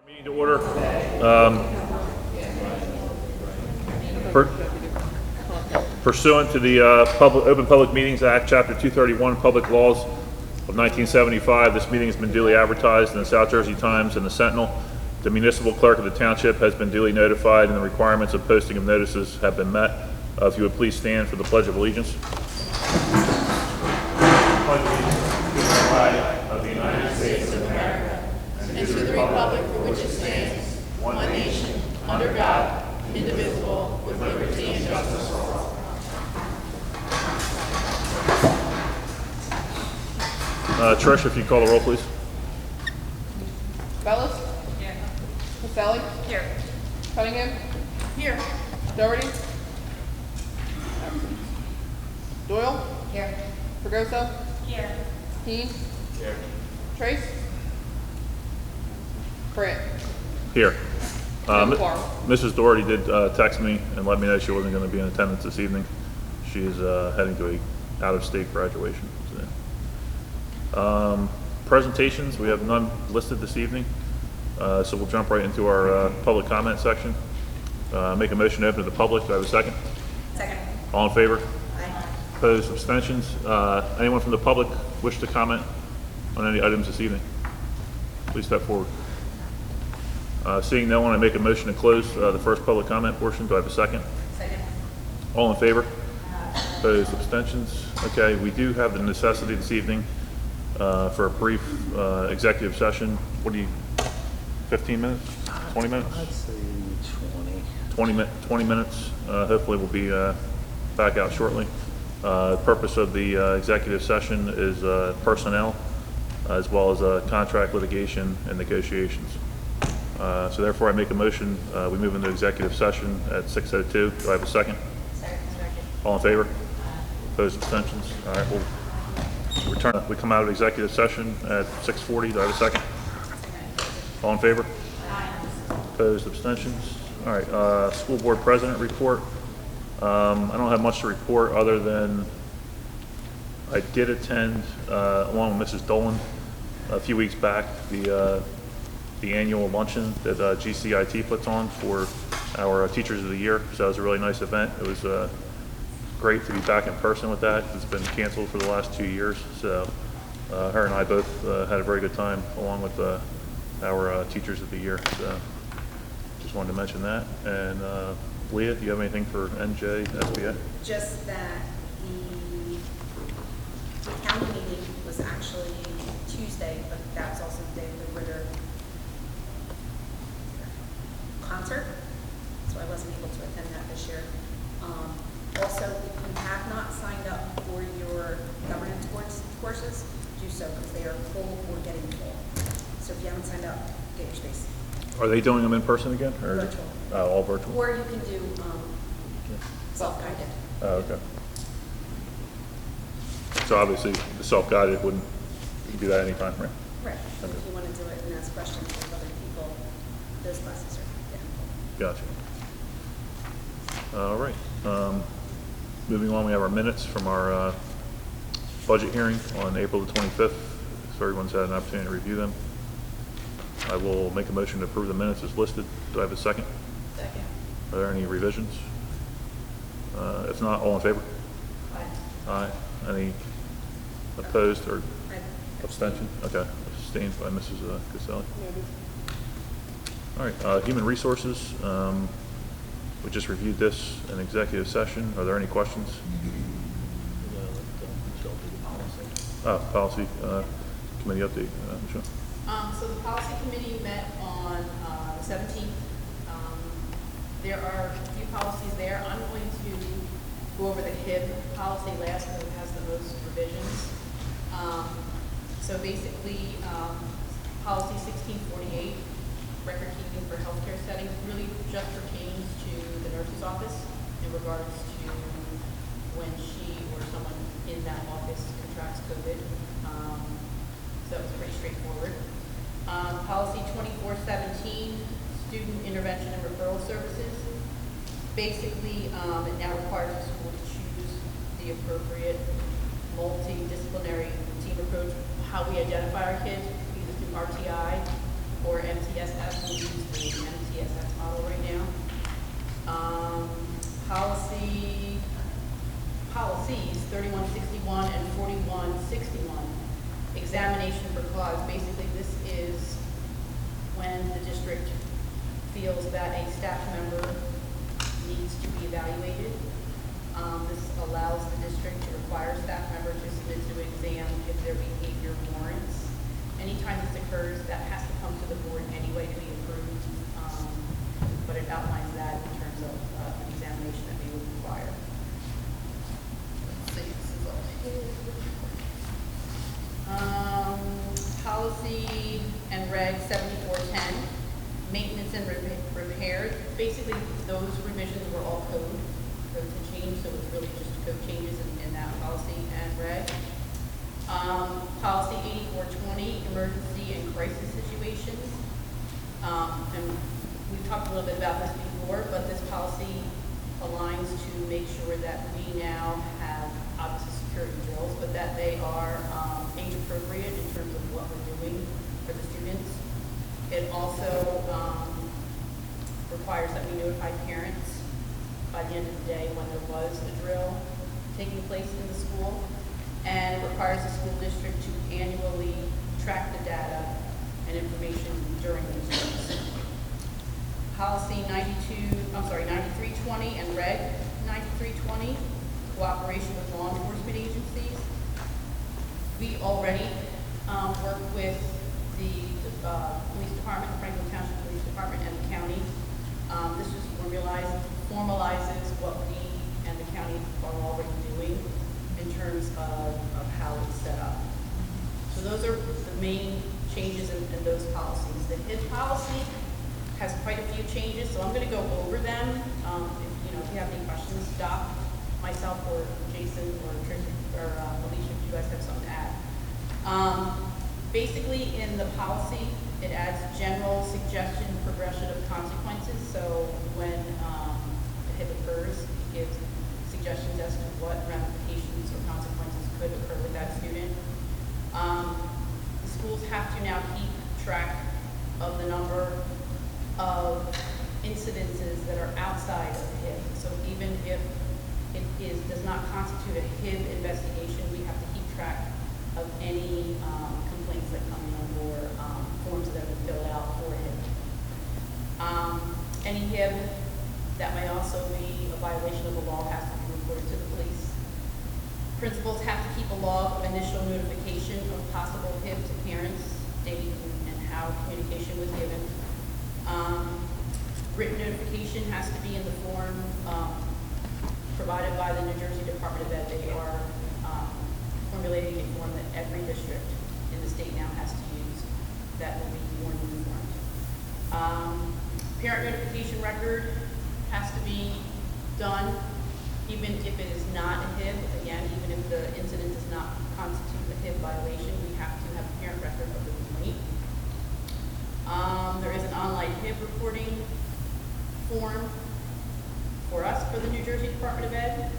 Meeting to order. Um, per- Pursuant to the Open Public Meetings Act, Chapter 231, Public Laws of 1975, this meeting has been duly advertised in the South Jersey Times and the Sentinel. The municipal clerk of the township has been duly notified, and the requirements of posting of notices have been met. If you would please stand for the Pledge of Allegiance. Pledge allegiance to the flag of the United States of America and to the republic for which it stands, one nation, under God, indivisible, with liberty and justice for all. Trish, if you call the roll, please. Bellis? Here. Caselli? Here. Cunningham? Here. Doherty? Doyle? Here. Fregoso? Here. Keen? Here. Trace? Grant? Here. Quorum. Mrs. Doherty did text me and let me know she wasn't going to be in attendance this evening. She is heading to a out-of-state graduation today. Presentations, we have none listed this evening, so we'll jump right into our public comment section. Make a motion to open to the public. Do I have a second? Second. All in favor? Aye. Opposed? Abstentions? Anyone from the public wish to comment on any items this evening? Please step forward. Seeing no one, I make a motion to close the first public comment portion. Do I have a second? Second. All in favor? Opposed? Abstentions? Okay, we do have the necessity this evening for a brief executive session. What do you, 15 minutes? 20 minutes? I'd say 20. 20 minutes. Hopefully we'll be back out shortly. The purpose of the executive session is personnel, as well as contract litigation and negotiations. So therefore I make a motion, we move into executive session at 6:02. Do I have a second? Second. All in favor? Opposed? Abstentions? All right, we'll return. We come out of executive session at 6:40. Do I have a second? All in favor? Opposed? Abstentions? All right, school board president report. I don't have much to report other than I did attend, along with Mrs. Dolan, a few weeks back, the annual luncheon that GCIT puts on for our Teachers of the Year. So that was a really nice event. It was great to be back in person with that. It's been canceled for the last 2 years. So her and I both had a very good time along with our Teachers of the Year. So just wanted to mention that. And Leah, do you have anything for NJ, SBA? Just that the county meeting was actually Tuesday, but that was also the day of the Ritter concert, so I wasn't able to attend that this year. Also, if you have not signed up for your governance courses, do so, because they are full or getting full. So if you haven't signed up, get your space. Are they doing them in person again? Or Virtual. All virtual? Or you can do self-guided. Oh, okay. So obviously, the self-guided wouldn't, you can do that anytime, right? Right. And if you want to do it and ask questions with other people, those classes are getting full. Gotcha. All right. Moving on, we have our minutes from our budget hearing on April the 25th. So everyone's had an opportunity to review them. I will make a motion to approve the minutes as listed. Do I have a second? Second. Are there any revisions? If not, all in favor? Aye. Aye. Any opposed or Right. abstention? Okay. Abstained by Mrs. Caselli. All right. Human resources. We just reviewed this in executive session. Are there any questions? Policy committee update. Michelle. So the policy committee met on the 17th. There are a few policies there. I'm going to go over the HIB policy last because it has the most revisions. So basically, policy 1648, record keeping for healthcare settings, really just pertains to the nurse's office in regards to when she or someone in that office contracts COVID. So it was pretty straightforward. Policy 2417, student intervention and referral services. Basically, it now requires the school to choose the appropriate multidisciplinary team approach, how we identify our kids, either through RTI or MTSS, examination for cause. Basically, this is when the district feels that a staff member needs to be evaluated. This allows the district to require staff members to submit to exam if their behavior warrants. Anytime this occurs, that has to come to the board anyway to be approved, but it outlines that in terms of an examination that we would require. Let's see, this is all here. Policy and Reg 7410, maintenance and repair. Basically, those revisions were all code to change, so it's really just code changes in that policy and reg. Policy 8420, emergency and crisis situations. And we've talked a little bit about this before, but this policy aligns to make sure that we now have obviously security drills, but that they are age appropriate in terms of what we're doing for the students. It also requires that we notify parents by the end of the day when there was a drill taking place in the school, and requires the school district to annually track the data and information during these drills. Policy 9320 and Reg 9320, cooperation with law enforcement agencies. We already work with the police department, the Franklin Township Police Department, and the county. This just formalizes what we and the county are already doing in terms of how it's set up. So those are the main changes in those policies. The HID policy has quite a few changes, so I'm going to go over them. If you have any questions, stop myself or Jason or Tricia or Alicia if you guys have something to add. Basically, in the policy, it adds general suggestion progression of consequences. So when a HIP occurs, it gives suggestions as to what ramifications or consequences could occur with that student. The schools have to now keep track of the number of incidences that are outside of the HIP. So even if it does not constitute a HIP investigation, we have to keep track of any complaints that come in or forms that we fill out for HIP. Any HIP that may also be a violation of the law has to be reported to the police. Principals have to keep a log of initial notification of possible HIP to parents, date and how communication was given. Written notification has to be in the form provided by the New Jersey Department of Ed. They are formulating a form that every district in the state now has to use that will be more uniform. Parent notification record has to be done even if it is not a HIB. Again, even if the incident does not constitute a HIB violation, we have to have a parent record of the complaint. There is an online HIB reporting form for us for the New Jersey Department of Ed.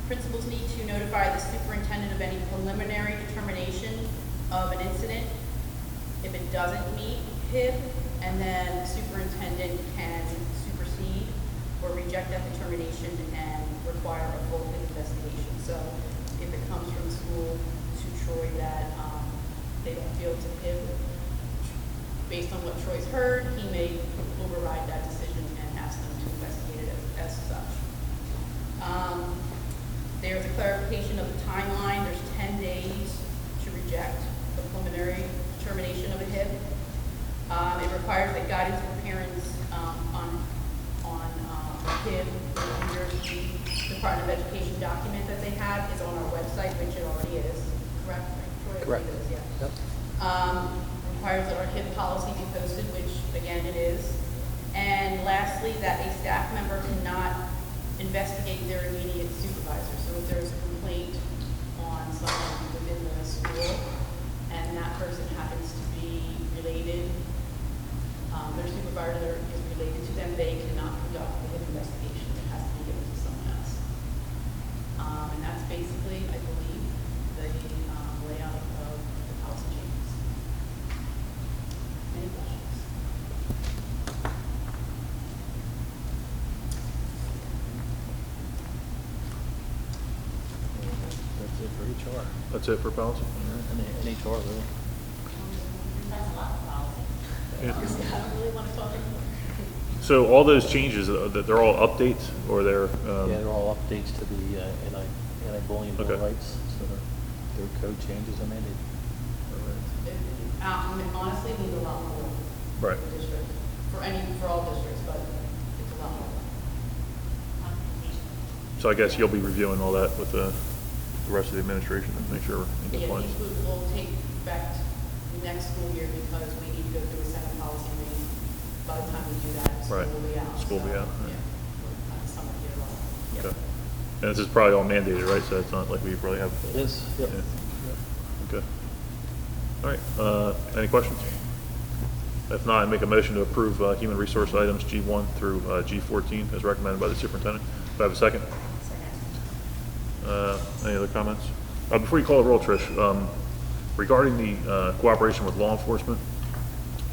Principals need to notify the superintendent of any preliminary determination of an incident if it doesn't meet HIB, and then the superintendent can supersede or reject that determination and require a full HIB investigation. So if it comes from school to Troy that they don't feel it's a HIB, based on what Troy's heard, he may override that decision and ask them to investigate it as such. There's a clarification of the timeline. There's 10 days to reject the preliminary determination of a HIB. It requires that guidance for parents on HIB, the New Jersey Department of Education document that they have is on our website, which it already is. Correct? Troy, I Correct. believe it is, yeah. Yep. Requires that our HIB policy be posted, which again it is. And lastly, that a staff member cannot investigate their immediate supervisor. So if there's a complaint on someone within the school and that person happens to be related, their supervisor is related to them, they cannot conduct the HIB investigation. It has to be given to someone else. And that's basically, I believe, the layout of the policy changes. Any questions? That's it for HR. That's it for policy? All right. And HR, really. I don't really want to talk anymore. So all those changes, they're all updates, or they're, Yeah, they're all updates to the anti-bullying bill Okay. rights, so their code changes are mandated. I mean, honestly, we need a lot more right. for districts, for all districts, but it's a lot more. So I guess you'll be reviewing all that with the rest of the administration and make sure we're in Yeah, compliance. these will take effect next school year because we need to go through a Senate policy reading. By the time we do that, school Right. will be out. School will be So, out, right. Yeah, we're kind of summer year long. Okay. And this is probably all mandated, right? So it's not like we really have. It is, yep. Yeah. Okay. All right. Any questions? If not, I make a motion to approve human resource items G1 through G14 as recommended by the superintendent. Do I have a second? Any other comments? Before you call the roll, Trish, regarding the cooperation with law enforcement,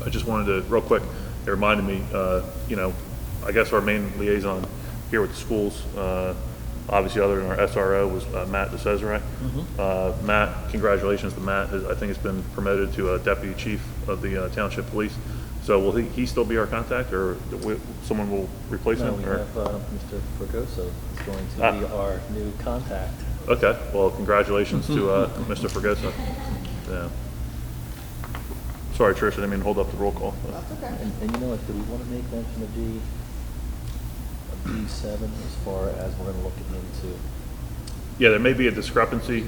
I just wanted to, real quick, it reminded me, I guess our main liaison here with the schools, obviously other than our SRO, was Matt DeCesare. Matt, congratulations to Matt. I think has been promoted to deputy chief of the township police. So will he still be our contact, or someone will replace No, him? we or? have Mr. Fregoso is going to be our new contact. Okay, well, congratulations to Mr. Fregoso. Yeah. Sorry, Trish, I didn't mean to hold up the roll call. That's okay. And you know what, do we want to make mention of G7 as far as we're going to look into? Yeah, there may be a discrepancy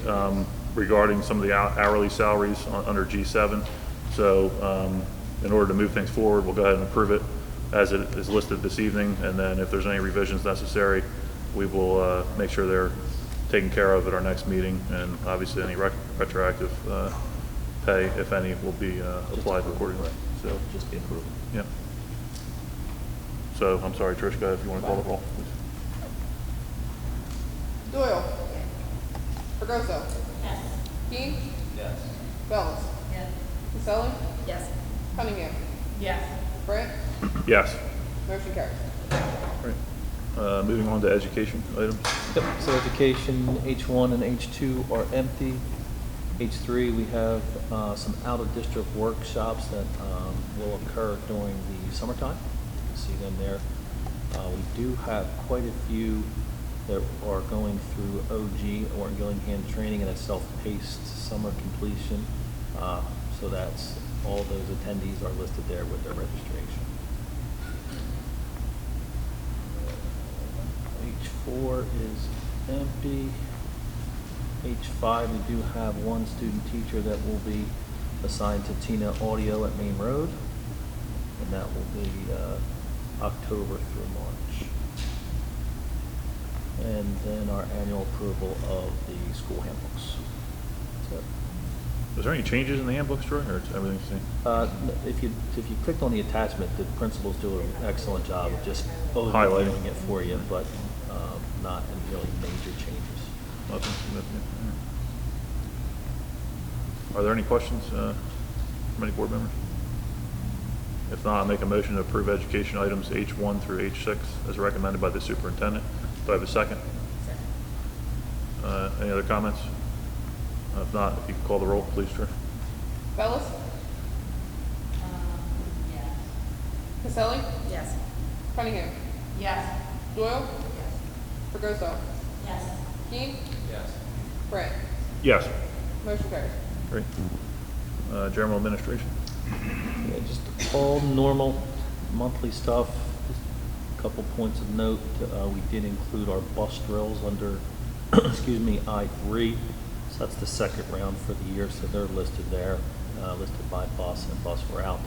regarding some of the hourly salaries under G7. So in order to move things forward, we'll go ahead and approve it as it is listed this evening. And then if there's any revisions necessary, we will make sure they're taken care of at our next meeting. And obviously any retroactive pay, if any, will be applied accordingly. So, Just be approved. yeah. So I'm sorry, Trish, go ahead if you want to call the roll, please. Doyle. Fregoso. Yes. Keen. Yes. Bellis. Yes. Caselli. Yes. Cunningham. Yes. Brant. Yes. Motion carries. Right. Moving on to education items. Yep, so education, H1 and H2 are empty. H3, we have some out-of-district workshops that will occur during the summertime. You can see them there. We do have quite a few that are going through OG, or Gillingham training, and a self-paced summer completion. So that's, all those attendees are listed there with their registration. H4 is empty. H5, we do have one student teacher that will be assigned to Tina Audio at Main Road, and that will be October through March. And then our annual approval of the school handbooks. That's it. Is there any changes in the handbooks, Troy, or is everything the same? If you clicked on the attachment, the principals do an excellent job of just Highlighting. overviewing it for you, but not any really major changes. Nothing significant. All right. Are there any questions from any board members? If not, I'll make a motion to approve education items H1 through H6 as recommended by the superintendent. Do I have a second? Any other comments? If not, if you could call the roll, please, Trish. Bellis. Yes. Caselli. Yes. Cunningham. Yes. Doyle. Fregoso. Yes. Keen. Yes. Brant. Yes. Motion carries. Great. General administration. Yeah, just all normal monthly stuff. Just a couple points of note. We did include our bus drills under, excuse me, I3. So that's the second round for the year. So they're listed there, listed by bus and bus route.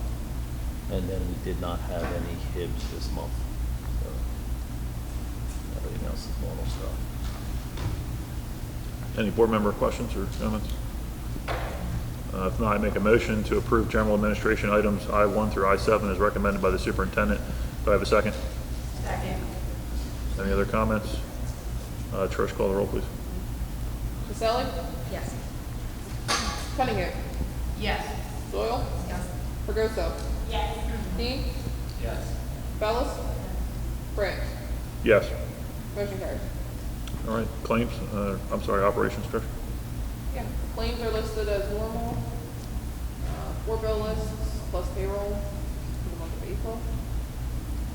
And then we did not have any HIBs this month. So everything else is normal stuff. Any board member questions or comments? If not, I make a motion to approve general administration items I1 through I7 as recommended by the superintendent. Do I have a second? Second. Any other comments? Trish, call the roll, please. Caselli. Yes. Cunningham. Yes. Doyle. Yes. Fregoso. Yes. Keen. Yes. Bellis. Brant. Yes. Motion carries. All right, claims, I'm sorry, operations, Trish. Yeah, claims are listed as normal. 4 bill lists plus payroll for the month of April.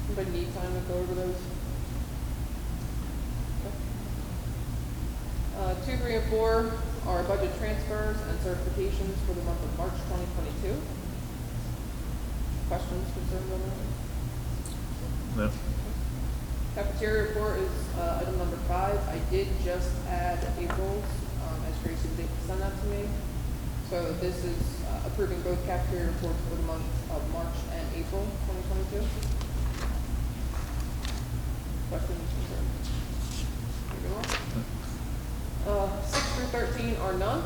Anybody need time to go over those? Okay. 2, 3, and 4 are budget transfers and certifications for the month of March 2022. Questions, concerns on that? No? Cafeteria report is item number 5. I did just add April's, as Tracy did send that to me. So this is approving both cafeteria reports for the month of March and April 2022. Questions, concerns? Moving on. 6 through 13 are none.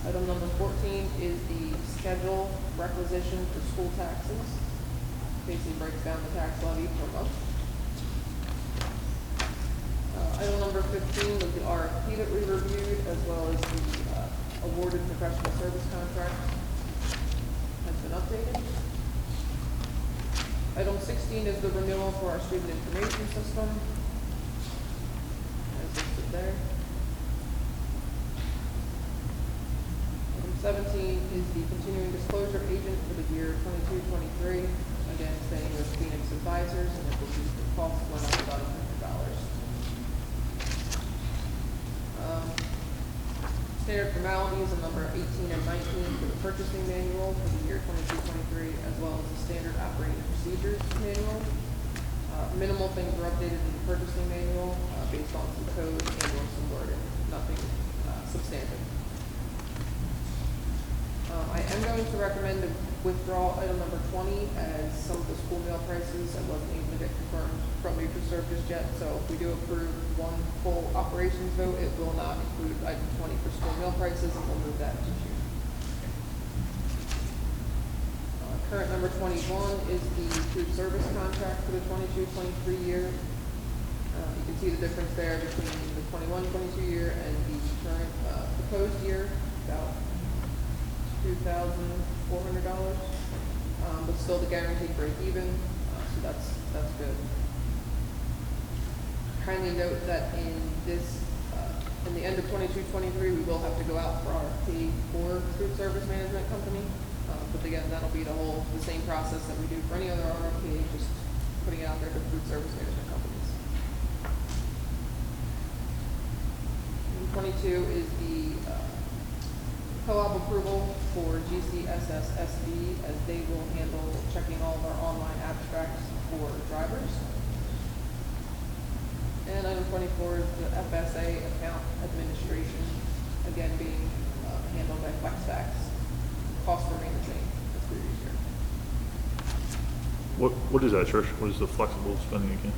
Item number 14 is the schedule requisition for school taxes. Basically breaks down the tax levy per month. Item number 15 was the RFP that we reviewed, as well as the awarded professional service contract has been updated. Item 16 is the renewal for our student information system, as listed there. Item 17 is the continuing disclosure agent for the year 22-23. Again, staying with Phoenix Advisors, and it will be the cost went up about $100. Standard formalities in number 18 and 19 for the purchasing manual for the year 22-23, as well as the standard operating procedures manual. Minimal things were updated in the purchasing manual based on some code and or some wording, nothing substantive. I am going to recommend to withdraw item number 20 as some of the school meal prices I wasn't able to get confirmed from Reserve just yet. So if we do approve one full operations vote, it will not include item 20 for school meal prices, and we'll move that to June. Current number 21 is the food service contract for the 22-23 year. You can see the difference there between the 21-22 year and the current proposed year, about $2,400, but still the guaranteed break even, so that's good. Kindly note that in the end of 22-23, we will have to go out for RFP for food service management company, but again, that'll be the same process that we do for any other RFP, just putting it out there to food service management companies. And 22 is the co-op approval for GCSSSB, as they will handle checking all of our online abstracts for drivers. And item 24 is the FSA account administration, again being handled by FlexFax. Costs remain the same as previous year. What is that, Trish? What is the flexible spending again?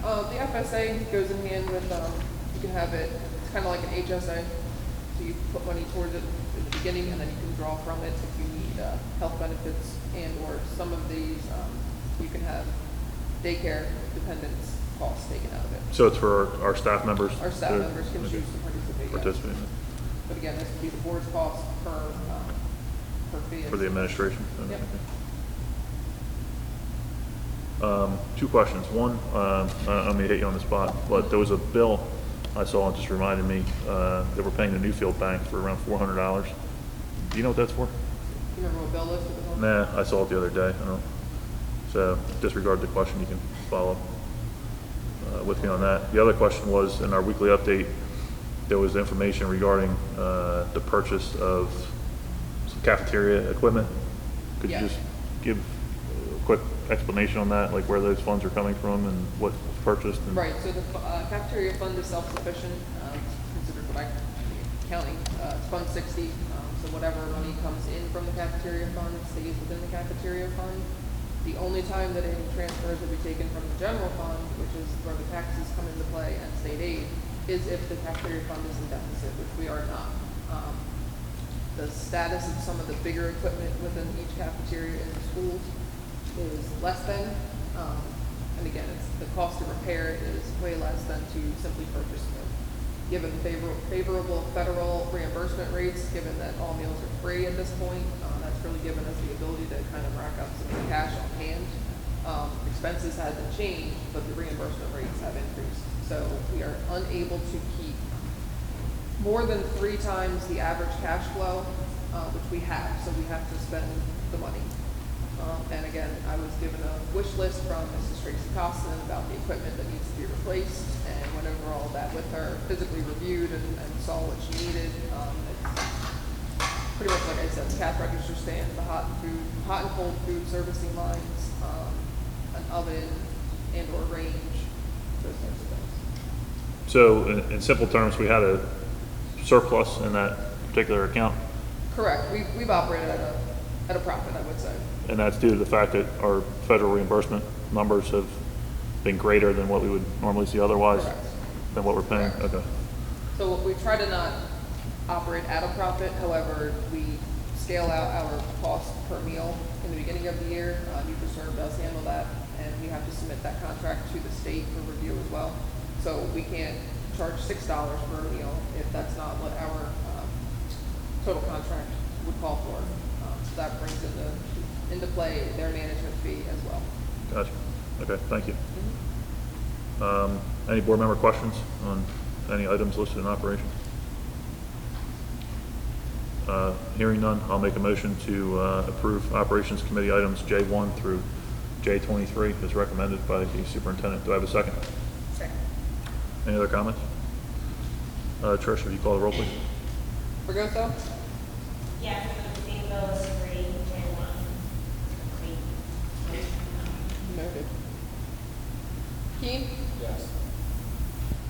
The FSA goes in hand with, you can have it, it's kind of like an HSA. So you put money towards it at the beginning, and then you can draw from it if you need health benefits, and or some of these you can have daycare dependents costs taken out of it. So it's for our staff members? Our staff members can choose to participate. Participate in Yes. But again, this would be the board's cost per fee. it for the administration? Yep. Okay. 2 questions. One, I may hit you on the spot, but there was a bill I saw, it just reminded me, that we're paying the Newfield Bank for around $400. Do you know what that's for? You remember what bill list it was on? Nah, I saw it the other day. I don't. So disregard the question. You can follow with me on that. The other question was, in our weekly update, there was information regarding the purchase of some cafeteria equipment. Could Yeah. you just give a quick explanation on that, like where those funds are coming from and what was purchased? And Right, so the cafeteria fund is self-sufficient, it's considered what accounting, it's Fund 60, so whatever money comes in from the cafeteria fund stays within the cafeteria fund. The only time that any transfers will be taken from the general fund, which is where the taxes come into play, and state aid, is if the cafeteria fund is in deficit, which we are not. The status of some of the bigger equipment within each cafeteria in the schools is less than, and again, the cost to repair it is way less than to simply purchase them. Given favorable federal reimbursement rates, given that all meals are free at this point, that's really given us the ability to kind of rack up some cash on hand. Expenses hasn't changed, but the reimbursement rates have increased. So we are unable to keep more than 3 times the average cash flow, which we have, so we have to spend the money. And again, I was given a wish list from Mrs. Tracy Costin about the equipment that needs to be replaced, and went over all of that with her, physically reviewed and saw what she needed. It's pretty much like I said, the cash register stand, the hot and cold food servicing lines, an oven and or range, those types of things. So in simple terms, we had a surplus in that particular account, Correct. We've operated at a profit, I would say. and that's due to the fact that our federal reimbursement numbers have been greater than what we would normally see otherwise, Correct. than what we're paying? Correct. Okay. So we try to not operate at a profit. However, we scale out our cost per meal in the beginning of the year. NutriServe does handle that, and we have to submit that contract to the state for review as well. So we can't charge $6 per meal if that's not what our total contract would call for. So that brings into play their management fee as well. Gotcha. Okay, thank you. Any board member questions on any items listed in operations? Hearing none, I'll make a motion to approve Operations Committee items J1 through J23 as recommended by the superintendent. Do I have a second? Second. Any other comments? Trish, will you call the roll, please? Fregoso? Yes, the same bill is 3, J1. Noted. Keen? Yes.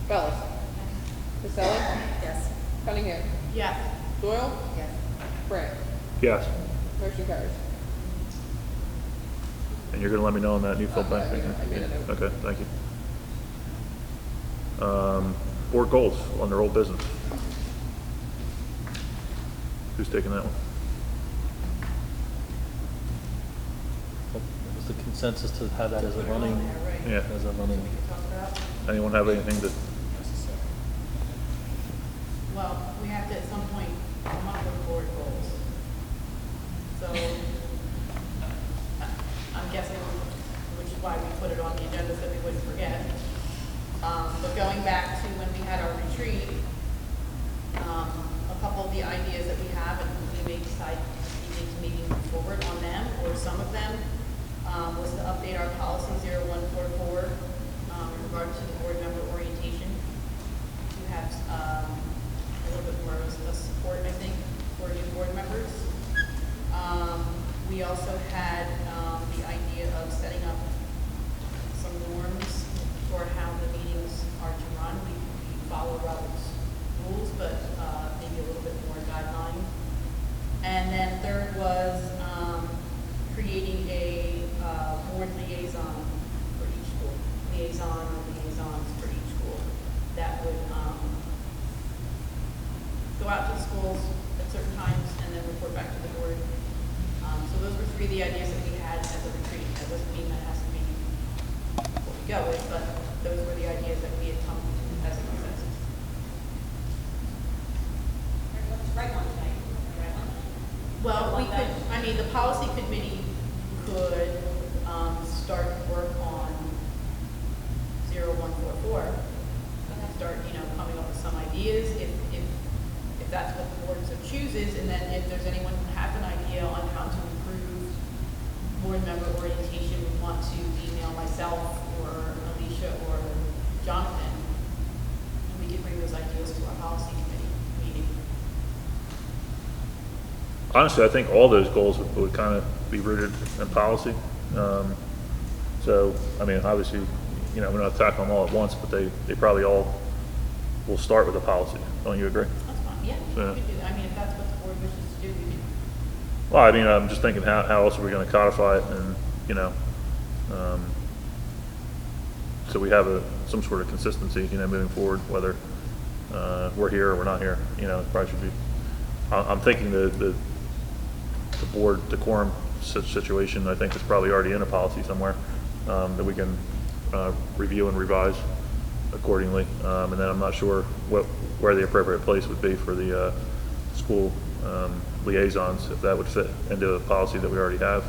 Bellis? Caselli? Yes. Cunningham? Yes. Doyle? Yes. Brandt? Yes. Motion carries. And you're going to let me know on that new field bank? I made a note. Okay, thank you. Board goals under old business. Who's taking that one? What was the consensus to have that as a running, Yeah. as a running? Anyone have anything to? Well, we have to at some point come up with board goals. So I'm guessing, which is why we put it on the agenda so we wouldn't forget. But going back to when we had our retreat, a couple of the ideas that we have, and we may decide we need to maybe move forward on them, or some of them, was to update our policy 0144 in regard to the board member orientation. To have a little bit more of a support, I think, for new board members. We also had the idea of setting up some norms for how the meetings are to run. We follow Robert's rules, but maybe a little bit more guideline. And then third was creating a board liaison for each school, liaison or liaisons for each school that would go out to the schools at certain times and then report back to the board. So those were 3 of the ideas that we had at the retreat. That doesn't mean that has to be what we go with, but those were the ideas that we had come to as a consensus. Let's write one tonight. Write one. Well, we could, I mean, the policy committee could start work on 0144. Start, coming up with some ideas if that's what the board so chooses, and then if there's anyone who has an idea on how to improve board member orientation, would want to email myself or Alicia or Jonathan, and we could bring those ideas to our policy committee meeting. Honestly, I think all those goals would kind of be rooted in policy. So, I mean, obviously, we're not tackling them all at once, but they probably all will start with the policy. Don't you agree? That's fine, yeah, Yeah. we could do that. I mean, if that's what the board wishes to do, we could. Well, I mean, I'm just thinking how else are we going to codify it and, so we have some sort of consistency, moving forward, whether we're here or we're not here, it probably should be. I'm thinking the board decorum situation, I think is probably already in a policy somewhere, that we can review and revise accordingly. And then I'm not sure where the appropriate place would be for the school liaisons, if that would fit into a policy that we already have,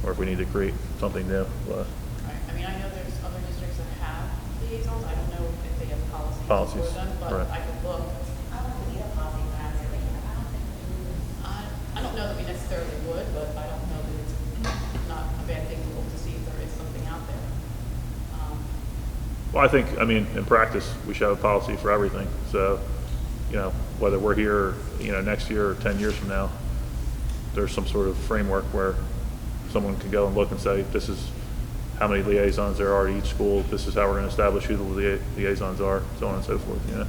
or if we need to create something new. Right. I mean, I know there's other districts that have liaisons. I don't know if they have policies Policies, for them, but right. I could look. I don't think we don't know that we necessarily would, but I don't know that it's not a bad thing to look to see if there is something out there. Well, I think, I mean, in practice, we should have a policy for everything. So, you know, whether we're here, you know, next year or 10 years from now, there's some sort of framework where someone can go and look and say, this is how many liaisons there are at each school, this is how we're going to establish who the liaisons are, so on and so forth, you know.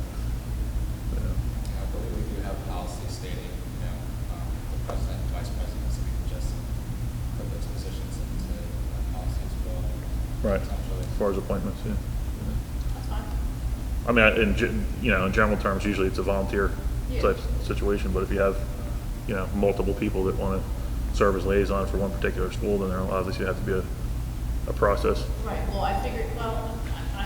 I believe we do have policy stating, the president and vice president, so we can just put those positions into the policy as well. Right, Essentially. as far as appointments, yeah. That's fine. I mean, in general terms, usually it's a volunteer Yeah. type situation, but if you have, you know, multiple people that want to serve as liaison for one particular school, then there obviously have to be a process Right, well, I figured, well,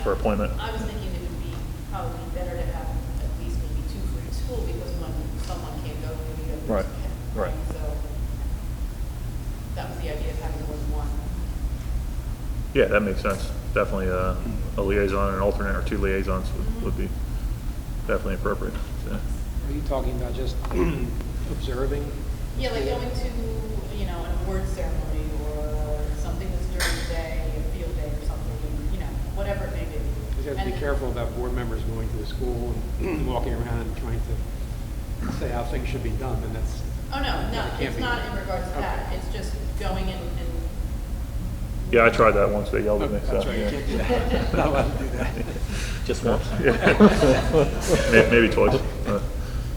for appointment. I was thinking it would be probably better to have at least maybe 2 for each school, because when someone can't go, maybe the other Right, person can. right. So, that was the idea of having more than one. Yeah, that makes sense. Definitely a liaison and an alternate or 2 liaisons would be definitely appropriate. So, Are you talking about just observing? Yeah, like going to, you know, an award ceremony or something that's during the day, a field day or something, you know, whatever it may be. You have to be And- careful about board members going to a school and walking around and trying to say how things should be done, and that's, Oh, no, It can't it's be. not in regards to that. It's just going and yeah, I tried that once. They yelled at me. that's So, right, you yeah. can't do that. Not allowed to do that. Just once. Maybe twice.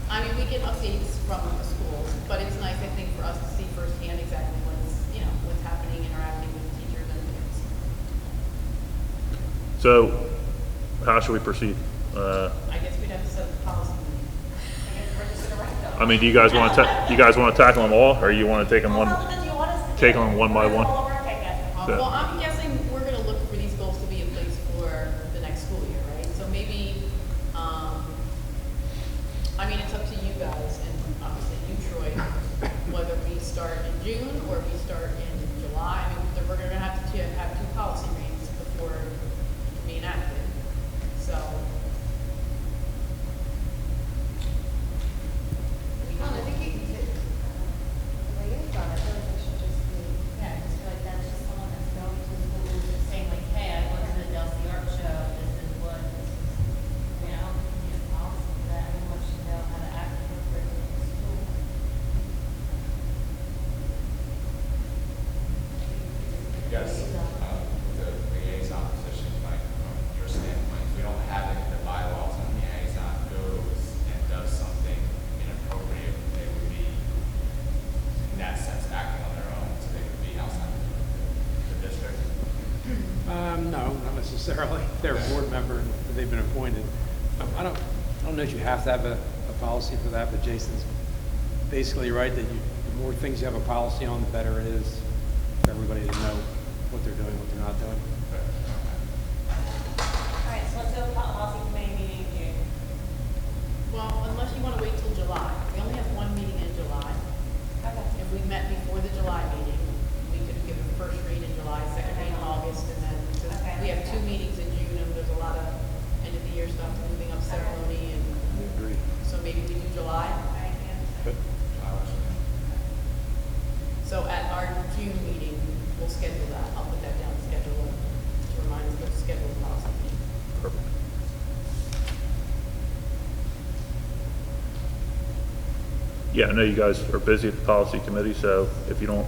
I mean, we get updates from the schools, but it's nice, I think, for us to see firsthand exactly what's happening, interacting with teachers and kids. So, how should we proceed? I guess we'd have to set the policy meeting. I guess we're just gonna write them. I mean, do you guys want to tackle them all, or you want to take them one? How did you want us to Take do it? on one by We're one. all over, I guess. So- Well, I'm guessing we're gonna look for these goals to be in place for the next school year, right? So maybe, I mean, it's up to you guys, and obviously you, Troy, whether we start in June or we start in July. I mean, we're gonna have to have 2 policy readings before it can be enacted, so. I think you can do, liaison, I feel like it should just be, Yeah, I just feel like that's just someone that's going to school, just saying like, hey, I went to the Delsey Art Show, this is what, this is, you know, be a policy that everyone should know how to act appropriately in school. Yes, the liaison position, like, from your standpoint, if we don't have it in the bylaws and the liaison goes and does something inappropriate, they would be, in that sense, acting on their own, so they would be outside the district. No, not necessarily. They're a board member and they've been appointed. I don't know if you have to have a policy for that, but Jason's basically right that the more things you have a policy on, the better it is for everybody to know what they're doing, what they're not doing. All right, so let's do a policy committee meeting in June. Well, unless you wanna wait till July. We only have 1 meeting in July. Okay. If we met before the July meeting, we could give a first read in July, second read in August, and then, because Okay. we have 2 meetings in June, and there's a lot of end of the year stuff, moving up ceremony, and I agree. so maybe we do July. So at our June meeting, we'll schedule that. I'll put that down, schedule, to remind us to schedule the policy meeting. Perfect. Yeah, I know you guys are busy at the policy committee, so if you don't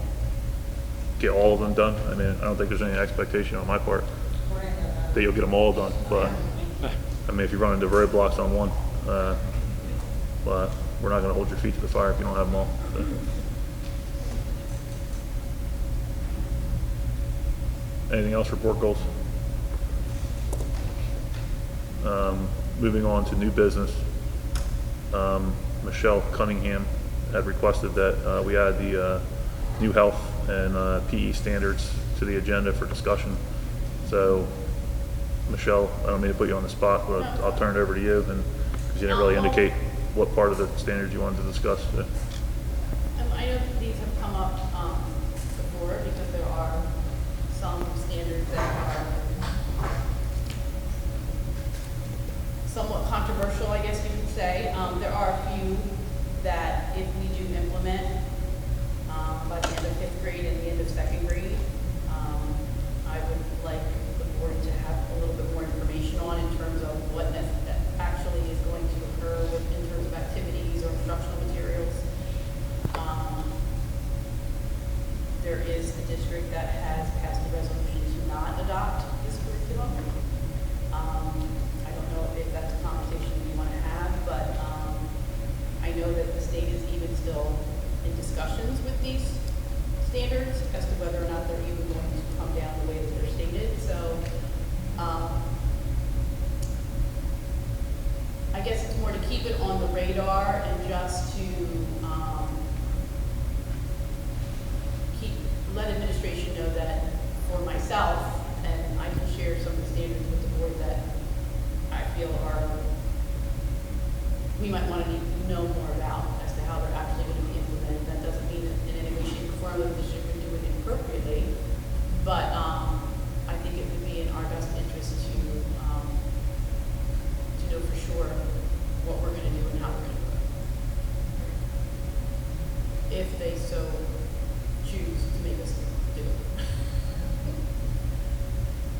get all of them done, I mean, I don't think there's any expectation on my part that you'll get them all done, but, I mean, if you run into roadblocks on one, well, we're not gonna hold your feet to the fire if you don't have them all. So. Anything else for board goals? Moving on to new business. Michelle Cunningham had requested that we add the new health and PE standards to the agenda for discussion. So, Michelle, I don't mean to put you on the spot, but I'll turn it over to you, and because you didn't really indicate what part of the standards you wanted to discuss. So. I know that these have come up before, because there are some standards that are somewhat controversial, I guess you could say. There are a few that if we do implement,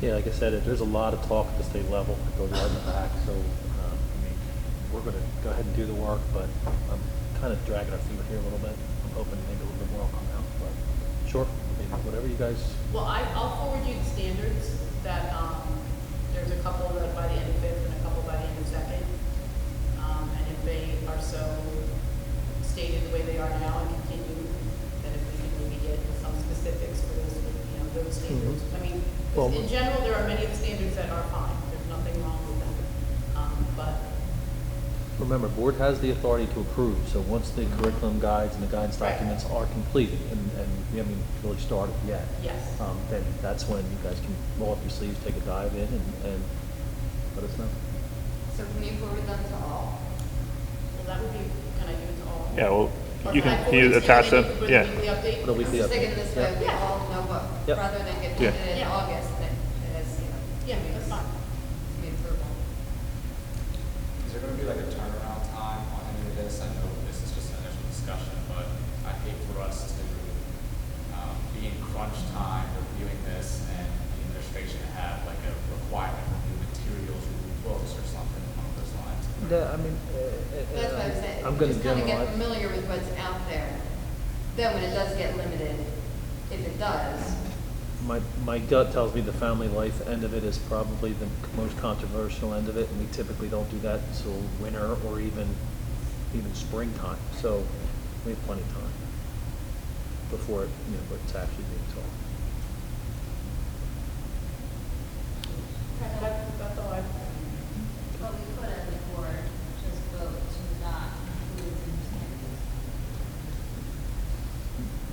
Yeah, like I said, there's a lot of talk at the state level, it goes right in the back, so, I mean, we're gonna go ahead and do the work, but I'm kind of dragging our feet here a little bit. I'm hoping maybe a little bit more will come out, but sure, I mean, whatever you guys, Well, I'll forward you the standards that, there's a couple that by the end of fifth and a couple by the end of second. And if they are so stated the way they are now and continue, then if we can maybe get some specifics for those, those standards. I mean, 'cause Well- in general, there are many of the standards that are fine. There's nothing wrong with them. But remember, board has the authority to approve, so once the curriculum guides and the guidance Right. documents are completed, and we haven't really started yet. yes. Then that's when you guys can roll up your sleeves, take a dive in, and let us know. So can you forward them to all? Well, that would be, can I do it to all? Yeah, well, Or you I can forward the attach them, standard with yeah. the weekly update? Put a I'm weekly just update. thinking this way, we Yeah. all know what, Yep. rather than get Yeah. it in Yeah. August, that it has, Yeah, that's fine. to be approval. Is there gonna be like a turnaround time on any of this? I know this is just an initial discussion, but I hate for us to, be in crunch time reviewing this and the administration have like a requirement for new materials or new books or something along those lines. Yeah, I mean, That's what I'm saying. I'm gonna Just kind of get generalize. familiar with what's out there. Then when it does get limited, if it does, My gut tells me the family life end of it is probably the most controversial end of it, and we typically don't do that until winter or even springtime. So we have plenty of time before it's actually being taught. That's all I. But we could, as a board, just vote to not include the new standards.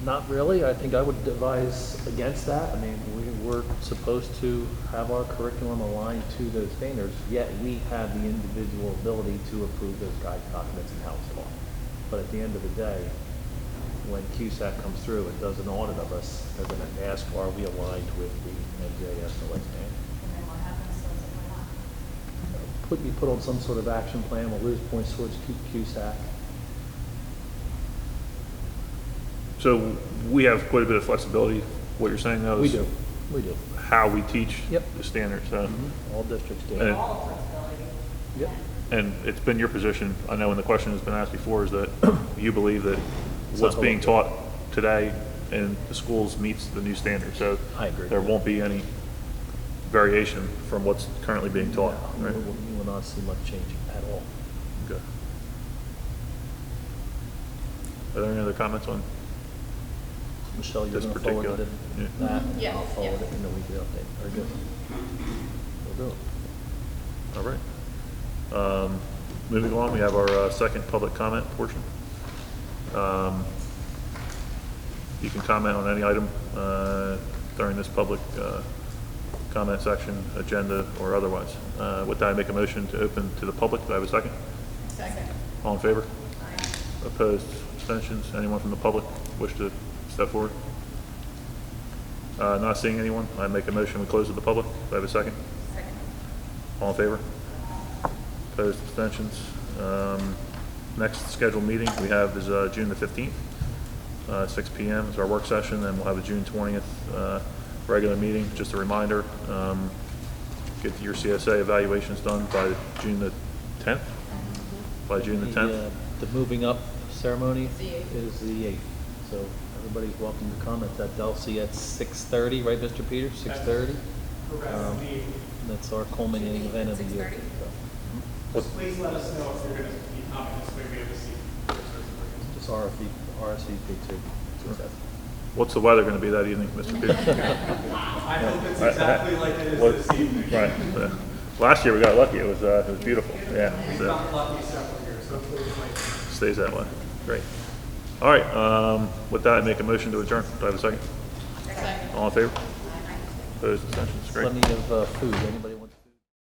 Not really. I think I would advise against that. I mean, we're supposed to have our curriculum aligned to those standards, yet we have the individual ability to approve those guide documents in-house law. But at the end of the day, when CUSAC comes through and does an audit of us, they're going to ask, are we aligned with the NJSLA standard? And then what happens to us if we're not? You put on some sort of action plan, we'll lose points towards CUSAC. So we have quite a bit of flexibility. What you're saying though We is do, we do. how we teach Yep. the standards. All districts do. And- All flexibility. Yep. And it's been your position, I know when the question has been asked before, is that you believe that It's what's not being holistic. taught today in the schools meets the new standard. So I agree. there won't be any variation from what's currently being taught, You right? will not see much change at all. Good. Are there any other comments on? Michelle, you're This going to forward particular- it, yeah. that, Yeah, I'll forward yeah. it in the weekly update. Very good. We'll do it. All right. Moving on, we have our second public comment portion. You can comment on any item during this public comment section, agenda, or otherwise. With that, I make a motion to open to the public. Do I have a second? Second. All in favor? Opposed? Abstentions? Anyone from the public wish to step forward? Not seeing anyone, I make a motion we close to the public. Do I have a second? Second. All in favor? Opposed, abstentions? Next scheduled meeting we have is June the 15th, 6 p.m. is our work session, and we'll have a June 20th regular meeting. Just a reminder, get your CSA evaluations done by June the 10th? By June the 10th? The moving up ceremony The 8th. is the 8th. So everybody's welcome to come. It's at Delsey at 6:30, right, Mr. Peters? 6:30? That's our culminating event of the year. 6:30? So, Please let us know if you're going to be coming, this way we have a seat. Just RSVP too. What's the weather going to be that evening, Mr. Peters? I hope it's exactly like it is What- this evening. Right. Last year we got lucky. It was beautiful. Yeah. We've so- gotten lucky several years, hopefully it might. Stays that way. Great. All right, with that, I make a motion to adjourn. Do I have a second? Second. All in favor? Opposed, abstentions? Great. Plenty of food. Anybody want?